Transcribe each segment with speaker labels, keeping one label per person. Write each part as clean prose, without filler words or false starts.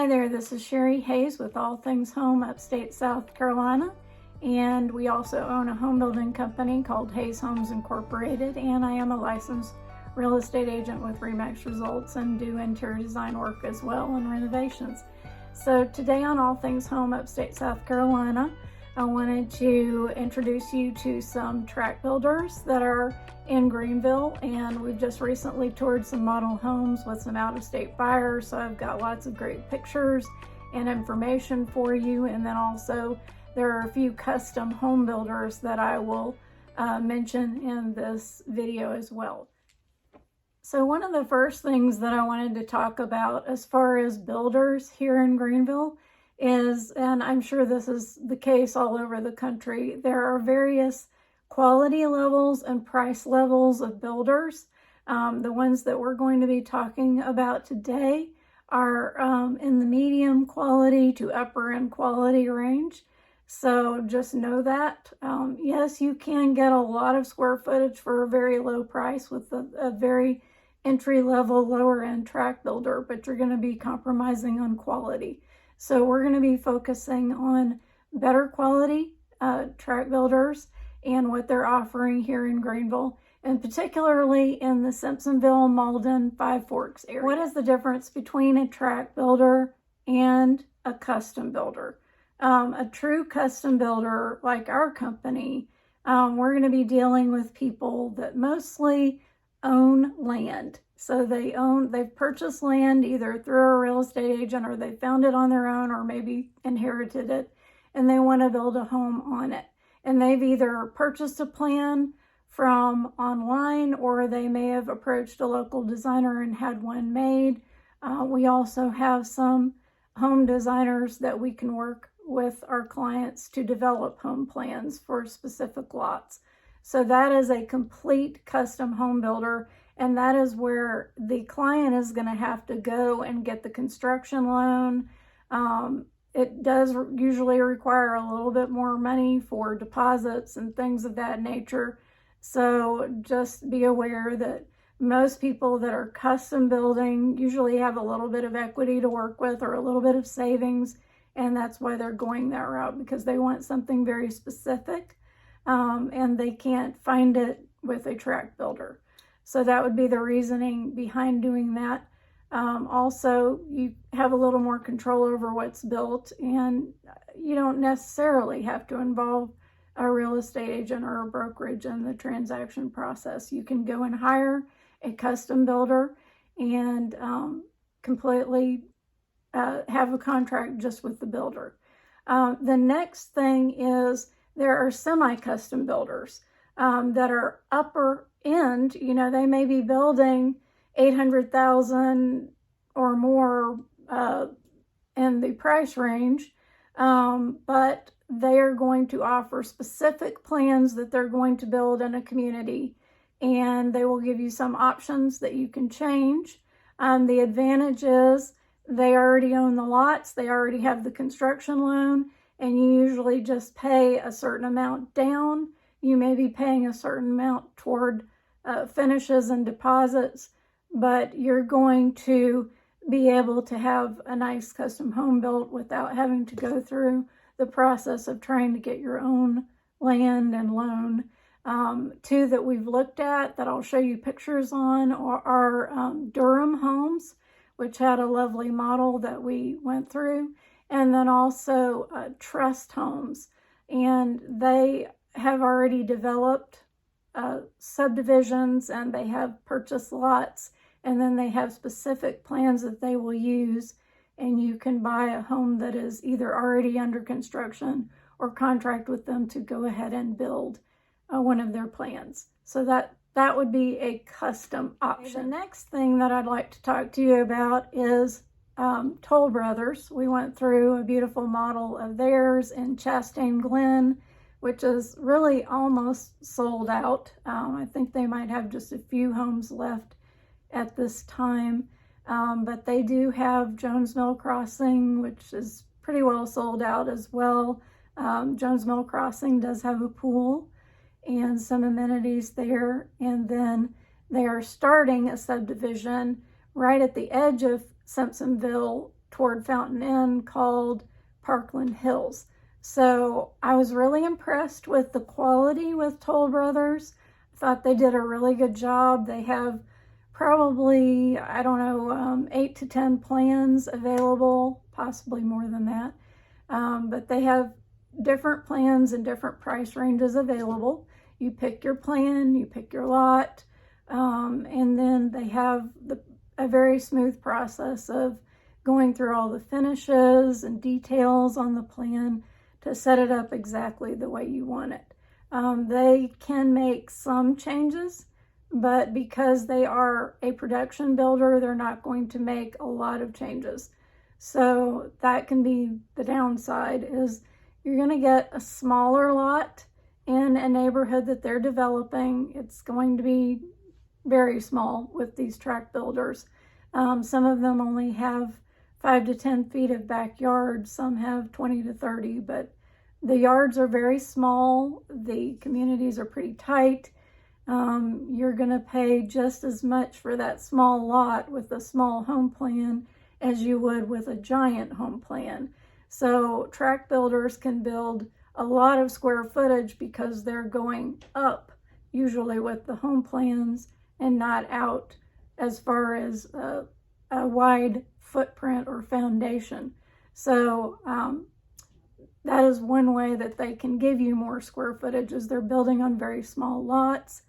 Speaker 1: Hi there, this is Sherry Hayes with All Things Home, upstate South Carolina. And we also own a home building company called Hayes Homes Incorporated, and I am a licensed real estate agent with RE/MAX results and do interior design work as well and renovations. So today on All Things Home, upstate South Carolina, I wanted to introduce you to some tract builders that are in Greenville, and we've just recently toured some model homes with some out-of-state buyers, so I've got lots of great pictures and information for you. And then also there are a few custom home builders that I will mention in this video as well. So one of the first things that I wanted to talk about as far as builders here in Greenville is, and I'm sure this is the case all over the country, there are various quality levels and price levels of builders. The ones that we're going to be talking about today are in the medium quality to upper end quality range. So just know that. Yes, you can get a lot of square footage for a very low price with a very entry-level, lower-end tract builder, but you're going to be compromising on quality. So we're going to be focusing on better quality tract builders and what they're offering here in Greenville, and particularly in the Simpsonville Mauldin Five Forks area. What is the difference between a tract builder and a custom builder? A true custom builder like our company, we're going to be dealing with people that mostly own land. So they've purchased land either through a real estate agent, or they found it on their own, or maybe inherited it, and they want to build a home on it. And they've either purchased a plan from online, or they may have approached a local designer and had one made. We also have some home designers that we can work with our clients to develop home plans for specific lots. So that is a complete custom home builder, and that is where the client is going to have to go and get the construction loan. It does usually require a little bit more money for deposits and things of that nature. So just be aware that most people that are custom building usually have a little bit of equity to work with, or a little bit of savings, and that's why they're going that route, because they want something very specific, and they can't find it with a tract builder. So that would be the reasoning behind doing that. Also, you have a little more control over what's built, and you don't necessarily have to involve a real estate agent or a brokerage in the transaction process. You can go and hire a custom builder and completely have a contract just with the builder. The next thing is there are semi-custom builders that are upper end. You know, they may be building 800,000 or more in the price range, but they are going to offer specific plans that they're going to build in a community, and they will give you some options that you can change. The advantage is they already own the lots, they already have the construction loan, and you usually just pay a certain amount down. You may be paying a certain amount toward finishes and deposits, but you're going to be able to have a nice custom home built without having to go through the process of trying to get your own land and loan. Two that we've looked at that I'll show you pictures on are Durham Homes, which had a lovely model that we went through, and then also Crescent Homes, and they have already developed subdivisions, and they have purchased lots, and then they have specific plans that they will use, and you can buy a home that is either already under construction or contract with them to go ahead and build one of their plans. So that would be a custom option. The next thing that I'd like to talk to you about is Toll Brothers. We went through a beautiful model of theirs in Chastain Glen, which is really almost sold out. I think they might have just a few homes left at this time, but they do have Jones Mill Crossing, which is pretty well sold out as well. Jones Mill Crossing does have a pool and some amenities there, and then they are starting a subdivision right at the edge of Simpsonville toward Fountain Inn called Parkland Hills. So I was really impressed with the quality with Toll Brothers. I thought they did a really good job. They have probably, I don't know, 8 to 10 plans available, possibly more than that. But they have different plans and different price ranges available. You pick your plan, you pick your lot, and then they have a very smooth process of going through all the finishes and details on the plan to set it up exactly the way you want it. They can make some changes, but because they are a production builder, they're not going to make a lot of changes. So that can be the downside, is you're going to get a smaller lot in a neighborhood that they're developing. It's going to be very small with these tract builders. Some of them only have 5 to 10 feet of backyard. Some have 20 to 30, but the yards are very small. The communities are pretty tight. You're going to pay just as much for that small lot with a small home plan as you would with a giant home plan. So tract builders can build a lot of square footage because they're going up, usually with the home plans, and not out as far as a wide footprint or foundation. So that is one way that they can give you more square footage, is they're building on very small lots.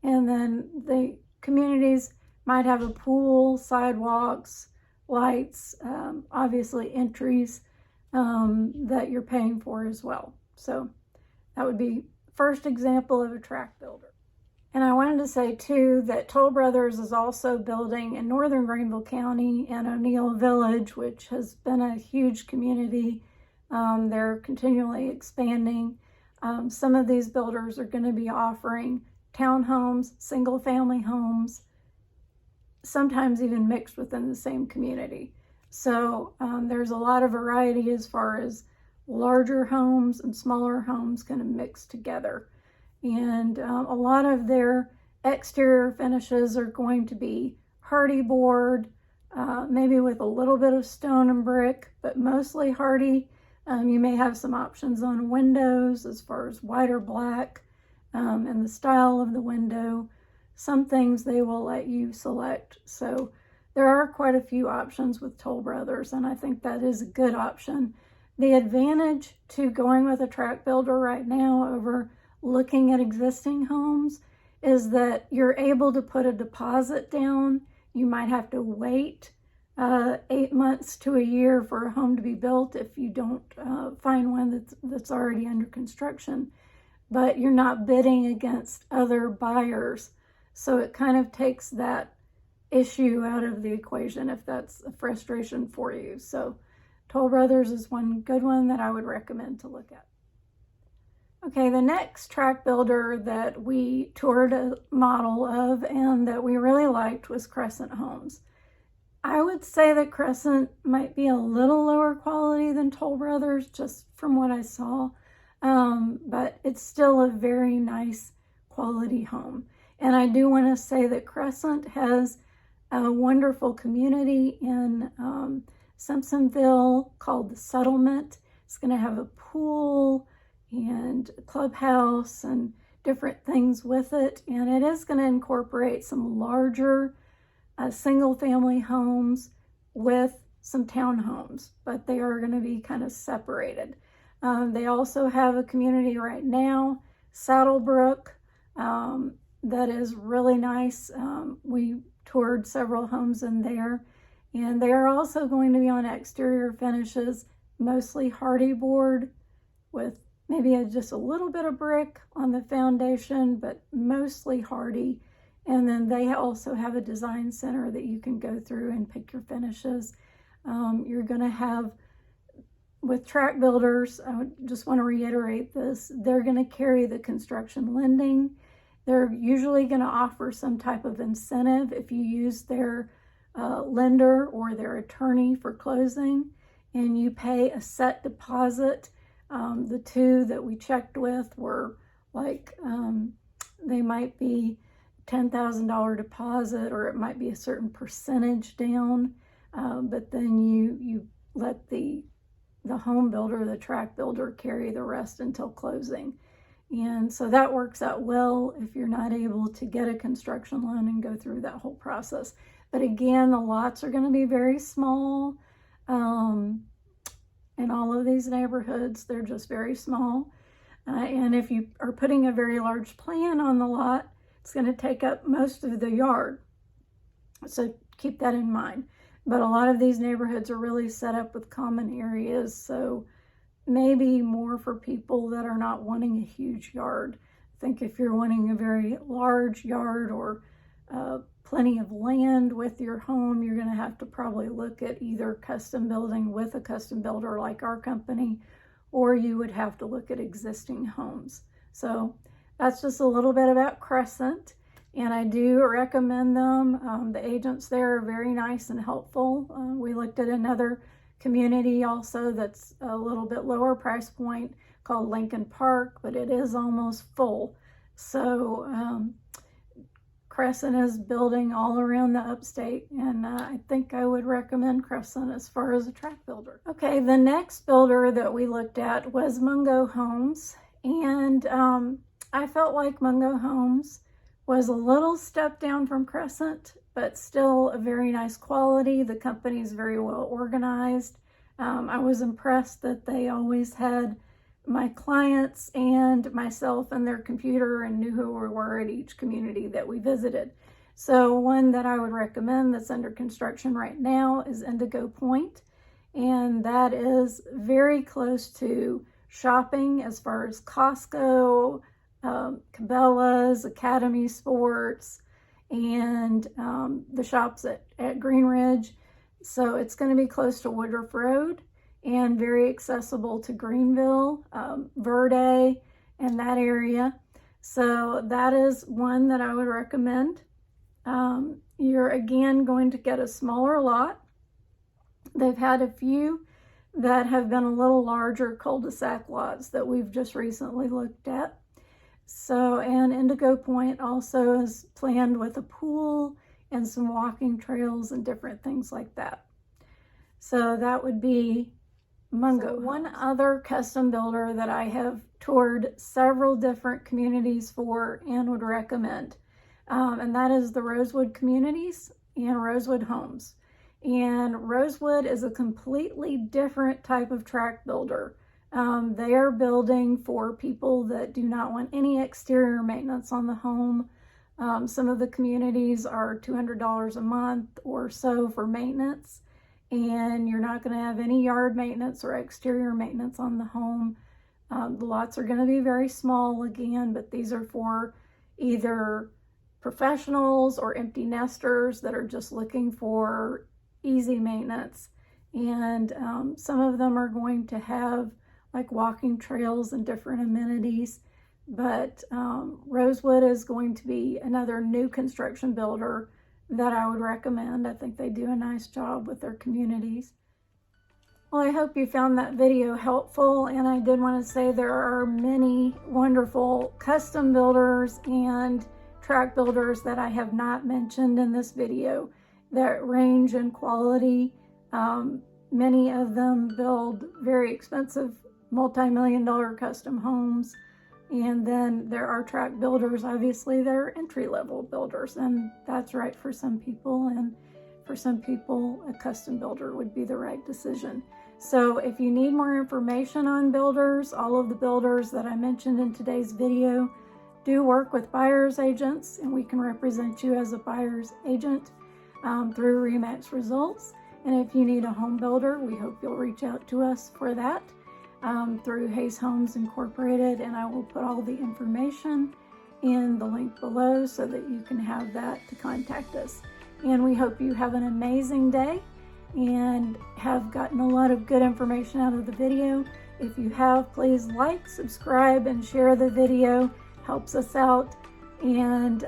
Speaker 1: And then the communities might have a pool, sidewalks, lights, obviously entries that you're paying for as well. So that would be first example of a tract builder. And I wanted to say too that Toll Brothers is also building in northern Greenville County in O'Neill Village, which has been a huge community. They're continually expanding. Some of these builders are going to be offering townhomes, single family homes, sometimes even mixed within the same community. So there's a lot of variety as far as larger homes and smaller homes kind of mixed together. And a lot of their exterior finishes are going to be hardy board, maybe with a little bit of stone and brick, but mostly hardy. You may have some options on windows as far as white or black, and the style of the window. Some things they will let you select. So there are quite a few options with Toll Brothers, and I think that is a good option. The advantage to going with a tract builder right now over looking at existing homes is that you're able to put a deposit down. You might have to wait 8 months to a year for a home to be built if you don't find one that's already under construction, but you're not bidding against other buyers. So it kind of takes that issue out of the equation if that's a frustration for you. So Toll Brothers is one good one that I would recommend to look at. Okay, the next tract builder that we toured a model of and that we really liked was Crescent Homes. I would say that Crescent might be a little lower quality than Toll Brothers, just from what I saw, but it's still a very nice quality home. And I do want to say that Crescent has a wonderful community in Simpsonville called the Settlement. It's going to have a pool and a clubhouse and different things with it. And it is going to incorporate some larger single family homes with some townhomes, but they are going to be kind of separated. They also have a community right now, Saddlebrook, that is really nice. We toured several homes in there, and they are also going to be on exterior finishes, mostly hardy board with maybe just a little bit of brick on the foundation, but mostly hardy. And then they also have a design center that you can go through and pick your finishes. You're going to have, with tract builders, I just want to reiterate this, they're going to carry the construction lending. They're usually going to offer some type of incentive if you use their lender or their attorney for closing, and you pay a set deposit. The two that we checked with were like, they might be $10,000 deposit, or it might be a certain percentage down, but then you let the home builder, the tract builder, carry the rest until closing. And so that works out well if you're not able to get a construction loan and go through that whole process. But again, the lots are going to be very small. In all of these neighborhoods, they're just very small. And if you are putting a very large plan on the lot, it's going to take up most of the yard. So keep that in mind. But a lot of these neighborhoods are really set up with common areas, so maybe more for people that are not wanting a huge yard. I think if you're wanting a very large yard or plenty of land with your home, you're going to have to probably look at either custom building with a custom builder like our company, or you would have to look at existing homes. So that's just a little bit about Crescent, and I do recommend them. The agents there are very nice and helpful. We looked at another community also that's a little bit lower price point called Lincoln Park, but it is almost full. So Crescent is building all around the upstate, and I think I would recommend Crescent as far as a tract builder. Okay, the next builder that we looked at was Mumbo Homes, and I felt like Mumbo Homes was a little step down from Crescent, but still a very nice quality. The company is very well organized. I was impressed that they always had my clients and myself and their computer and knew who we were at each community that we visited. So one that I would recommend that's under construction right now is Indigo Point, and that is very close to shopping as far as Costco, Cabela's, Academy Sports, and the shops at Green Ridge. So it's going to be close to Woodruff Road and very accessible to Greenville, Verde, and that area. So that is one that I would recommend. You're again going to get a smaller lot. They've had a few that have been a little larger cul-de-sac lots that we've just recently looked at. So, and Indigo Point also is planned with a pool and some walking trails and different things like that. So that would be Mumbo. So one other custom builder that I have toured several different communities for and would recommend, and that is the Rosewood Communities and Rosewood Homes. And Rosewood is a completely different type of tract builder. They are building for people that do not want any exterior maintenance on the home. Some of the communities are $200 a month or so for maintenance, and you're not going to have any yard maintenance or exterior maintenance on the home. The lots are going to be very small again, but these are for either professionals or empty nesters that are just looking for easy maintenance. And some of them are going to have like walking trails and different amenities. But Rosewood is going to be another new construction builder that I would recommend. I think they do a nice job with their communities. Well, I hope you found that video helpful, and I did want to say there are many wonderful custom builders and tract builders that I have not mentioned in this video that range in quality. Many of them build very expensive multi-million-dollar custom homes. And then there are tract builders, obviously, that are entry-level builders, and that's right for some people, and for some people, a custom builder would be the right decision. So if you need more information on builders, all of the builders that I mentioned in today's video do work with buyer's agents, and we can represent you as a buyer's agent through RE/MAX results. And if you need a home builder, we hope you'll reach out to us for that. Through Hayes Homes Incorporated, and I will put all the information in the link below so that you can have that to contact us. And we hope you have an amazing day and have gotten a lot of good information out of the video. If you have, please like, subscribe, and share the video. Helps us out. And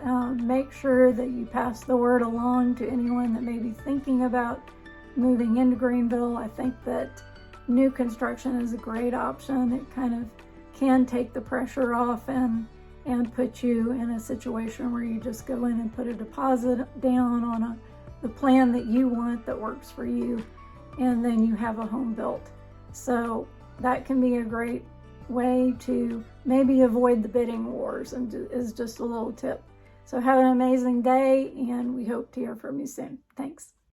Speaker 1: make sure that you pass the word along to anyone that may be thinking about moving into Greenville. I think that new construction is a great option. It kind of can take the pressure off and put you in a situation where you just go in and put a deposit down on the plan that you want that works for you. and then you have a home built. So that can be a great way to maybe avoid the bidding wars, and is just a little tip. So have an amazing day, and we hope to hear from you soon. Thanks.